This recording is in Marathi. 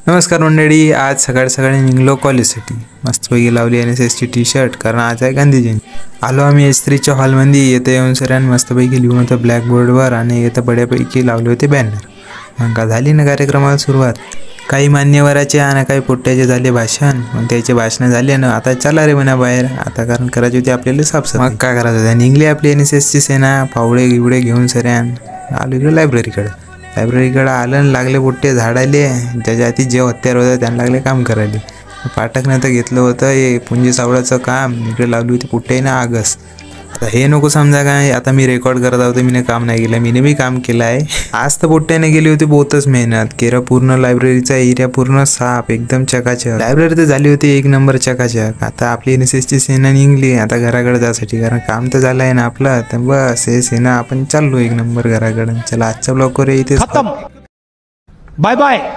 नमस्कार मंडळी, आज सकाळी सकाळी निघलो कॉलेजसाठी। मस्तपैकी लावली NSSची टी शर्ट, कारण आज आहे गांधी जयंती। आलो आम्ही S3च्या हॉलमध्ये। येते येऊन सरांनी मस्तपैकी लिहून होतं ब्लॅकबोर्डवर आणि येतं बड्यापैकी लावले होते बॅनर। मग का झाली ना कार्यक्रमाला सुरुवात। काही मान्यवराचे आणि काही पोट्ट्याचे झाले भाषण। मग त्याचे भाषण झाले ना, आता चला रे म्हणा बाहेर, आता कारण करायची होती आपल्याला साफसफाई। मग काय करायचं होतं, निघली आपली NSSची सेना फावडे गिवडे घेऊन सऱ्यान आलो इकडे लायब्ररीकडे आलं आणि लागले पोट्टे झाडाले। ज्याच्या हाती जे हत्यार होतं त्यांना लागले काम करायला। पाठकनं तर घेतलं होतं हे पुंजी सावळाचं काम, इकडे लावली होती पोट्टे ना आगस। आता हे नको समजा काय, आता मी रेकॉर्ड करत होतो, मीने काम नाही केलं, मीने बी काम केलं आहे। आज तर पोट्ट्याने गेली होती बहुतच मेहनत केरा, पूर्ण लायब्ररीचा एरिया पूर्ण साफ एकदम चकाचक। लायब्ररी तर झाली होती एक नंबर चकाचक। आता आपली NSSची सेना निघली आता घराकडे जायसाठी, कारण काम तर झालं आहे ना आपलं। तर बस हे सेना आपण चाललो एक नंबर घराकडे। चला आजचा ब्लॉग करूया इथे खतम, बाय बाय।